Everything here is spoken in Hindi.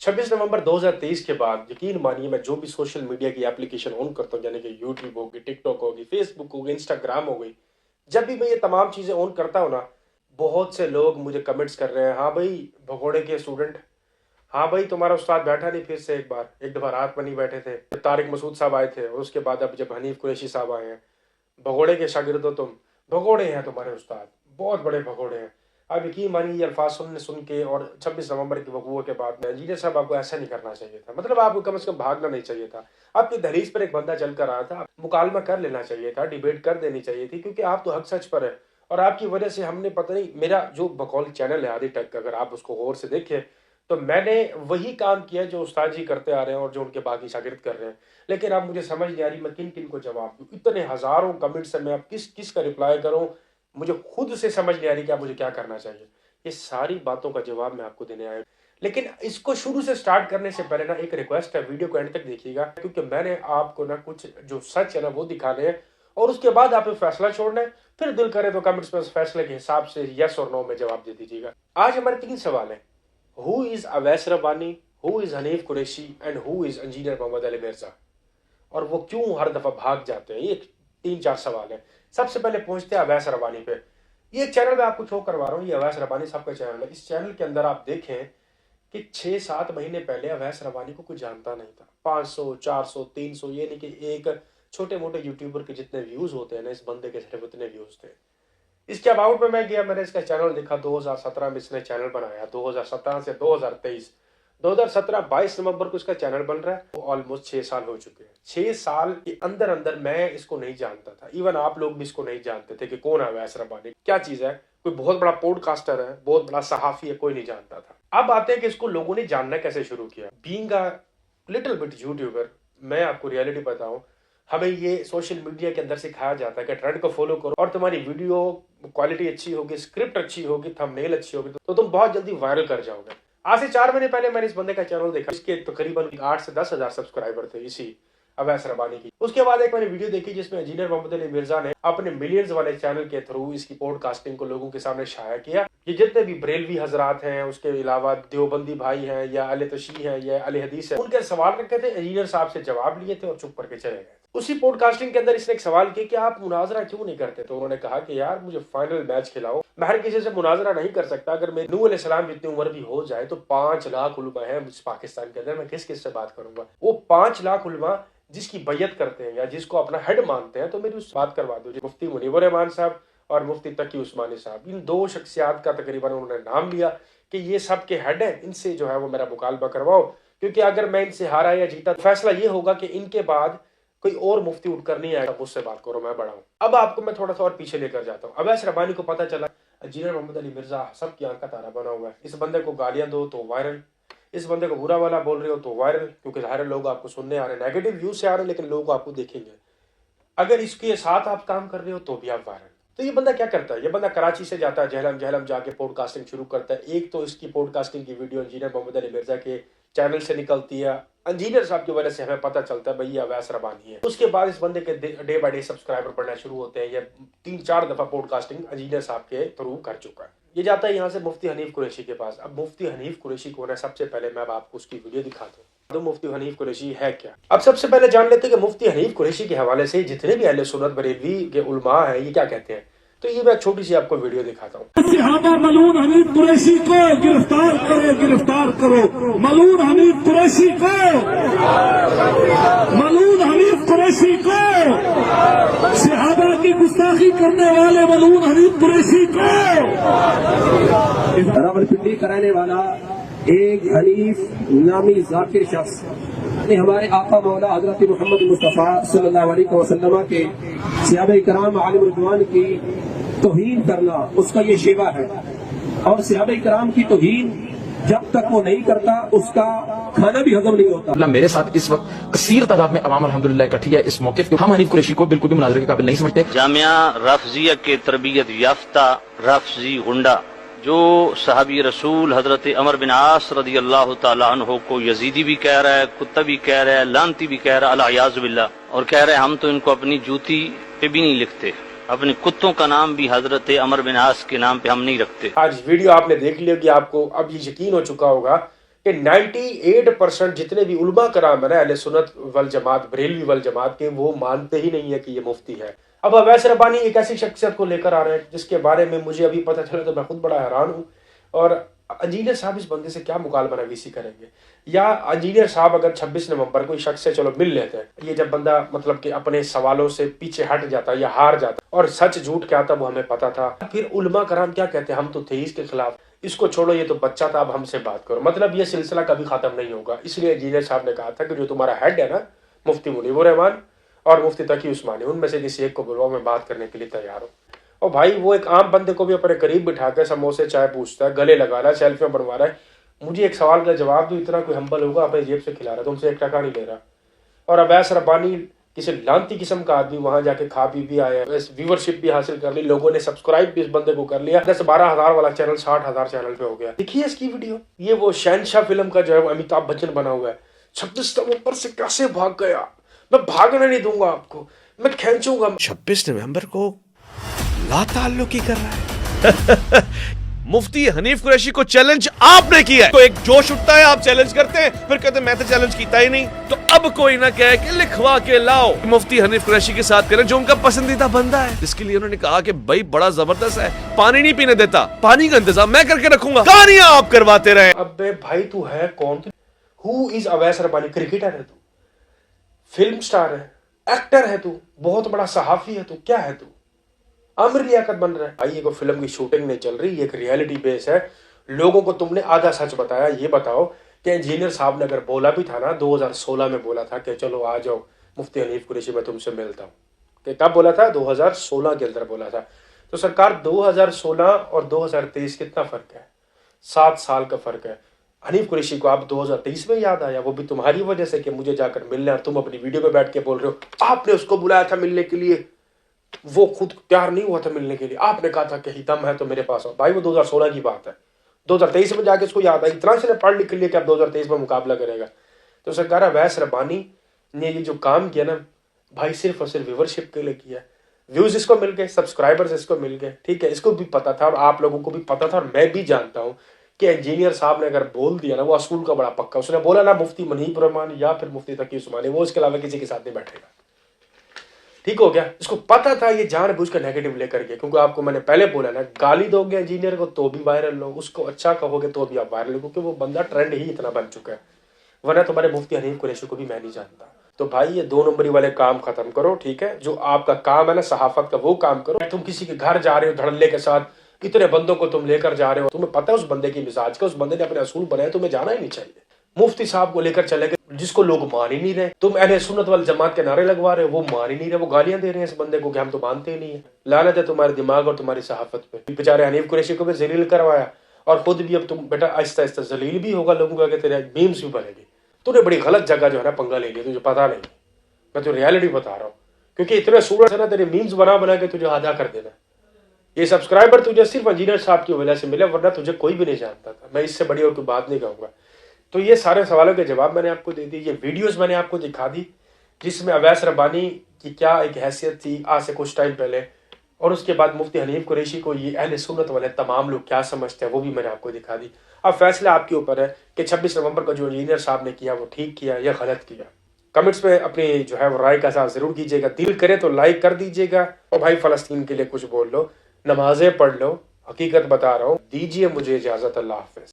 26 नवंबर 2023 के बाद यकीन मानिए मैं जो भी सोशल मीडिया की एप्लीकेशन ऑन करता हूँ, यानी कि यूट्यूब होगी, टिकटॉक होगी, फेसबुक होगी, इंस्टाग्राम हो गई, जब भी मैं ये तमाम चीज़ें ऑन करता हूँ ना, बहुत से लोग मुझे कमेंट्स कर रहे हैं, हाँ भाई भगोड़े के स्टूडेंट, हाँ भाई तुम्हारा उस्ताद बैठा नहीं फिर से एक दफ़ा रात में नहीं बैठे थे, तारिक मसूद साहब आए थे और उसके बाद अब जब हनीफ कुरैशी साहब आए हैं, भगोड़े के शागिर्द हो तुम, भगोड़े हैं तुम्हारे उस्ताद, बहुत बड़े भगोड़े हैं। अब यकीन मानिए ये अल्फाज सुन के और 26 नवंबर के वकूए के बाद में इंजीनियर साहब आपको ऐसा नहीं करना चाहिए था, मतलब आपको कम से कम भागना नहीं चाहिए था। आपकी दहलीज पर एक बंदा चल कर आया था, मुकालमा कर लेना चाहिए था, डिबेट कर देनी चाहिए थी, क्योंकि आप तो हक सच पर है और आपकी वजह से हमने पता नहीं, मेरा जो बकौल चैनल है आदि टेक, अगर आप उसको गौर से देखें तो मैंने वही काम किया जो उस्ताद जी करते आ रहे हैं और जो उनके बाकी शागिर्द कर रहे हैं। लेकिन अब मुझे समझ नहीं आ रही मैं किन किन को जवाब दूं, इतने हजारों कमेंट्स में अब किस किस का रिप्लाई करूं, मुझे खुद से समझ नहीं आ रही कि अब मुझे क्या करना चाहिए। ये सारी बातों का जवाब मैं आपको देने आया हूं, लेकिन इसको शुरू से स्टार्ट करने से पहले ना एक रिक्वेस्ट है, वीडियो को एंड तक देखिएगा, क्योंकि मैंने आपको ना कुछ जो सच है ना वो दिखाने हैं और उसके बाद आप फैसला छोड़ना है। फिर दिल करे तो कमेंट्स में उस फैसले के हिसाब से यस और नो में जवाब दे दीजिएगा। आज हमारे 3 सवाल है। Who is Awais Rabbani, who is Hanif Qureshi and who is engineer Mohammad Ali Mirza, और वो क्यों हर दफा भाग जाते हैं। ये 3-4 सवाल है। सबसे पहले पहुंचते हैं अवैस रब्बानी पे। ये चैनल मैं आपको शो करवा रहा हूँ, ये अवैस रब्बानी साहब का चैनल है। इस चैनल के अंदर आप देखें कि 6-7 महीने पहले अवैस रब्बानी को कोई जानता नहीं था। 500, 400, 300, ये नहीं कि एक छोटे मोटे यूट्यूबर के जितने व्यूज होते हैं ना, इस बंदे के सिर्फ उतने व्यूज थे। इसके अबाउट में मैं गया, मैंने इसका चैनल देखा, 2017 में इसने चैनल बनाया, 2017 से 2023, 2017 22 नवंबर को इसका चैनल बन रहा है। ऑलमोस्ट 6 साल हो चुके हैं। 6 साल के अंदर अंदर मैं इसको नहीं जानता था, इवन आप लोग भी इसको नहीं जानते थे कि कौन है अवैस रब्बानी, क्या चीज है, कोई बहुत बड़ा पॉडकास्टर है, बहुत बड़ा सहाफी है, कोई नहीं जानता था। अब आते हैं कि इसको लोगों ने जानना कैसे शुरू किया। Being a little bit YouTuber, मैं आपको रियलिटी बताऊं, हमें ये सोशल मीडिया के अंदर सिखाया जाता है कि ट्रेंड को फॉलो करो और तुम्हारी वीडियो क्वालिटी अच्छी होगी, स्क्रिप्ट अच्छी होगी, थंबनेल अच्छी होगी तो तुम बहुत जल्दी वायरल कर जाओगे। आज से 4 महीने पहले मैंने इस बंदे का चैनल देखा, इसके तकरीबन 8 से 10 हजार सब्सक्राइबर थे इसी अवैस रब्बानी की। उसके बाद एक मैंने वीडियो देखी जिसमें इंजीनियर मोहम्मद अली मिर्जा ने अपने मिलियंस वाले चैनल के थ्रू इसकी पॉडकास्टिंग को लोगों के सामने शाया किया। ये जितने भी बरेलवी हजरात हैं, उसके अलावा देवबंदी भाई हैं या अहले तशरीह हैं या अहले हदीस हैं, उनके सवाल रखे थे, इंजीनियर साहब से जवाब लिए थे और चुप करके चले गए। उसी पॉडकास्टिंग के अंदर इसने एक सवाल किया कि आप मुनाजरा क्यों नहीं करते, तो उन्होंने कहा कि यार मुझे फाइनल मैच खिलाओ, मैं हर किसी से मुनाजरा नहीं कर सकता। अगर मेरे नूह अलैहिस्सलाम जितनी उम्र भी हो जाए तो 5 लाख उलमा है पाकिस्तान के अंदर, मैं किस किस से बात करूंगा। वो 5 लाख उलमा जिसकी बैयत करते हैं या जिसको अपना हेड मानते हैं, तो मेरी उस बात करवा दो। मुफ्ती मुनीवर रहमान साहब और मुफ्ती तकी उस्मानी साहब, इन 2 शख्सियात का तकरीबन उन्होंने नाम लिया कि ये सब के हेड है, इनसे जो है वो मेरा मुकालबा करवाओ, क्योंकि अगर मैं इनसे हारा या जीता तो फैसला ये होगा कि इनके बाद कोई और मुफ्ती उठकर नहीं आएगा, मुझसे बात करो, मैं बड़ा हूं। अब आपको मैं थोड़ा सा और पीछे लेकर जाता हूँ। अवैस रब्बानी को पता चला इंजीनियर मोहम्मद अली मिर्जा सबकी आंख का तारा बना हुआ है, इस बंदे को गालियां दो तो वायरल, इस बंदे को बुरा वाला बोल रहे हो तो वायरल, क्योंकि ज़ाहिर लोग आपको सुनने आ रहे हैं, नेगेटिव व्यूज से आ रहे हैं, लेकिन लोग आपको देखेंगे। अगर इसके साथ आप काम कर रहे हो तो भी आप वायरल। तो ये बंदा क्या करता है, ये बंदा कराची से जाता है, जहलम जाके पॉडकास्टिंग शुरू करता है। एक तो इसकी पॉडकास्टिंग की वीडियो इंजीनियर मोहम्मद अली मिर्जा के चैनल से निकलती है, इंजीनियर साहब की वजह से हमें पता चलता है भाई ये अवैस रब्बानी है। उसके बाद इस बंदे के डे बाय डे सब्सक्राइबर बढ़ना शुरू होते हैं। ये 3-4 दफा पॉडकास्टिंग इंजीनियर साहब के थ्रू कर चुका है। ये जाता है यहाँ से मुफ्ती हनीफ कुरैशी के पास। अब मुफ्ती हनीफ कुरैशी कौन है, सबसे पहले मैं आपको उसकी वीडियो दिखाता हूँ। तो मुफ्ती हनीफ कुरैशी है क्या। अब सबसे पहले जान लेते हैं कि मुफ्ती हनीफ कुरैशी के हवाले से जितने भी अहले सुन्नत बरेलवी के उलमा हैं ये क्या कहते हैं। तो ये मैं छोटी सी आपको वीडियो दिखाता हूँ। सहाबा मलून हनीफ कुरैशी को गिरफ्तार करो, मलून हनीफ कुरैशी को, मलून हनीफ कुरैशी को, सहाबा की गुस्ताखी करने वाले मलून हनीफ कुरैशी को। रावलपिंडी कराने वाला एक हनीफ नामी जाकिर शख्स ने हमारे आका मौला हजरत मोहम्मद मुस्तफा सल्लल्लाहु अलैहि वसल्लम के सहाबा कराम आलिम रिज़वान की तौहीन करना उसका ये शेवा है। और सहाबा कराम की तौहीन जब तक वो नहीं करता उसका खाना भी हजम नहीं होता। मेरे साथ इस वक्त कसीर तादाद में अवाम अल्हम्दुलिल्लाह इकट्ठी है इस मौके पे। हम हनीफ कुरैशी को बिल्कुल भी मुनाज़रे के काबिल नहीं समझते। जामिया रफ़ज़िया के तरबियत याफ्ता रफ़ज़ी गुंडा जो सहाबी रसूल हजरत अमर बिन आस रज़ी अल्लाह तआला अन्हु को यजीदी भी कह रहा है, कुत्ता भी कह रहा है, लानती भी कह रहा है, अल-अयाज़ु बिल्लाह, और कह रहे हैं हम तो इनको अपनी जूती पे भी नहीं लिखते, अपने कुत्तों का नाम भी हजरत अमर बिन आस के नाम पे हम नहीं रखते। आज वीडियो आपने देख लिया कि आपको अब ये यकीन हो चुका होगा कि 98% जितने भी उलमा कराम है ना अहले सुन्नत वल जमात, बरेलवी वल जमात के, वो मानते ही नहीं है कि ये मुफ्ती है। अब अवैस रब्बानी एक ऐसी शख्सियत को लेकर आ रहे हैं जिसके बारे में मुझे अभी पता चला तो मैं खुद बड़ा हैरान हूँ। और इंजीनियर साहब इस बंदे से क्या मुकालमा नवीसी करेंगे? या इंजीनियर साहब अगर 26 नवंबर कोई शख्स से चलो मिल लेते हैं, ये जब बंदा मतलब कि अपने सवालों से पीछे हट जाता या हार जाता और सच झूठ क्या था वो हमें पता था, फिर उलमा कराम क्या कहते हैं, हम तो थे इसके खिलाफ, इसको छोड़ो, ये तो बच्चा था, अब हमसे बात करो। मतलब ये सिलसिला कभी खत्म नहीं होगा। इसलिए इंजीनियर साहब ने कहा था कि जो तुम्हारा हेड है ना, मुफ्ती मुनीबुर रहमान और मुफ्ती तकी उस्मानी, उनमें से किसी एक को बुलवाओ, मैं बात करने के लिए तैयार हूँ। और भाई वो एक आम बंदे को भी अपने करीब बिठा कर समोसे चाय पूछता है, गले लगा रहा है, सेल्फियां बनवा रहा है। मुझे एक सवाल का जवाब दो, इतना कोई हम्बल होगा अपने जेब से खिला रहा है, तुमसे 1 टका नहीं ले रहा। और अवैस रब्बानी किसी लानती किस्म का आदमी वहां जाके खा पी भी आया, व्यूवरशिप भी हासिल कर ली, लोगों ने सब्सक्राइब भी इस बंदे को कर लिया। 10-12 हजार वाला चैनल 60,000 चैनल पे हो गया। देखिए इसकी वीडियो, ये वो शहनशाह फिल्म का जो है अमिताभ बच्चन बना हुआ है। 26 नवंबर से कैसे भाग गया, मैं भागने नहीं दूंगा आपको, मैं खींचूंगा। 26 नवंबर को लाताल्लुकी कर रहा है। मुफ्ती हनीफ कुरैशी को चैलेंज आपने किया है तो एक जोश उठता है, आप चैलेंज करते हैं, फिर कहते हैं मैं तो चैलेंज कीता ही नहीं। तो अब कोई ना कहे कि लिखवा के लाओ, मुफ्ती हनीफ कुरैशी के साथ करें जो उनका पसंदीदा बंदा है, जिसके लिए उन्होंने कहा कि भाई बड़ा जबरदस्त है, पानी नहीं पीने देता, पानी का इंतजाम मैं करके रखूंगा, कहानियां आप करवाते रहे। अबे भाई तू है कौन? Who is Awais Rabbani? Cricketer है तू, फिल्म स्टार है, एक्टर है तू, बहुत बड़ा सहाफी है तू, क्या है तू? आमिर लियाकत बन रहा है भाई। ये कोई फिल्म की शूटिंग नहीं चल रही, एक रियलिटी बेस है। लोगों को तुमने आधा सच बताया। ये बताओ कि इंजीनियर साहब ने अगर बोला भी था ना, 2016 में बोला था कि चलो आ जाओ मुफ्ती हनीफ कुरैशी मैं तुमसे मिलता हूँ, कि कब बोला था? 2016 के अंदर बोला था। तो सरकार 2016 और 2023 कितना फर्क है? 7 साल का फर्क है। हनीफ कुरैशी को आप 2023 में याद आया, वो भी तुम्हारी वजह से कि मुझे जाकर मिलना, और तुम अपनी वीडियो में बैठ के बोल रहे हो आपने उसको बुलाया था मिलने के लिए, वो खुद तैयार नहीं हुआ था मिलने के लिए, आपने कहा था कि दम है तो मेरे पास आओ। भाई वो 2016 की बात है, 2023 में जाके उसको याद आई, इतना से पढ़ लिख लिया कि अब 2023 में मुकाबला करेगा। तो सरकार अवैस रब्बानी ने ये जो काम किया ना भाई, सिर्फ और सिर्फ व्यूवरशिप के लिए किया। व्यूज इसको मिल गए, सब्सक्राइबर्स इसको मिल गए, ठीक है। इसको भी पता था और आप लोगों को भी पता था और मैं भी जानता हूँ कि इंजीनियर साहब ने अगर बोल दिया ना, वो असूल का बड़ा पक्का। उसने बोला ना मुफ्ती मुनीबुर रहमान या फिर मुफ्ती तकी उस्मानी, वो इसके अलावा किसी के साथ नहीं बैठेगा, ठीक हो गया। इसको पता था ये जानबूझकर नेगेटिव लेकर के, क्योंकि आपको मैंने पहले बोला ना, गाली दोगे इंजीनियर को तो भी वायरल लो, उसको अच्छा कहोगे तो भी आप वायरल हो, क्योंकि वो बंदा ट्रेंड ही इतना बन चुका है। वरना तुम्हारे मुफ्ती हनीफ कुरैशी को भी मैं नहीं जानता। तो भाई ये 2 नंबरी वाले काम खत्म करो, ठीक है। जो आपका काम है ना सहाफत का, वो काम करो। तुम किसी के घर जा रहे हो धड़ल्ले के साथ, इतने बंदों को तुम लेकर जा रहे हो, तुम्हें पता है उस बंदे की मिजाज का, उस बंदे ने अपने असूल बनाए, तुम्हें जाना ही नहीं चाहिए। मुफ्ती साहब को लेकर चले गए जिसको लोग मान ही नहीं रहे, तुम अहले सुन्नत वल जमात के नारे लगवा रहे हो, वो मान ही नहीं रहे, वो गालियां दे रहे हैं इस बंदे को कि हम तो मानते ही नहीं है। लानत है तुम्हारे दिमाग और तुम्हारी सहाफत पे। बेचारे हनीफ कुरैशी को भी जलील करवाया और खुद भी अब तुम बेटा आहिस्ता आहिस्ता जलील भी होगा लोगों का, तेरे मीम्स भी बनेगी। तूने बड़ी गलत जगह जो है ना पंगा ले लिया, तुझे पता नहीं। मैं तो रियलिटी बता रहा हूँ, क्योंकि इतने सूरत है ना तेरे मीम्स बना बना के तुझे आधा कर देना। ये सब्सक्राइबर तुझे सिर्फ इंजीनियर साहब की वजह से मिले, वरना तुझे कोई भी नहीं जानता था। मैं इससे बड़ी और कोई बात नहीं कहूँगा। तो ये सारे सवालों के जवाब मैंने आपको दे दिए, ये वीडियोस मैंने आपको दिखा दी, जिसमें अवैस रब्बानी की क्या एक हैसियत थी आज से कुछ टाइम पहले, और उसके बाद मुफ्ती हनीफ कुरैशी को ये अहले सुन्नत वाले तमाम लोग क्या समझते हैं वो भी मैंने आपको दिखा दी। अब फैसला आपके ऊपर है कि 26 नवंबर को जो इंजीनियर साहब ने किया वो ठीक किया या गलत किया। कमेंट्स में अपनी जो है वो राय का साथ जरूर कीजिएगा। दिल करे तो लाइक कर दीजिएगा, और भाई फलस्तीन के लिए कुछ बोल लो, नमाजें पढ़ लो, हकीकत बता रहा हूँ। दीजिए मुझे इजाजत, अल्लाह हाफिज।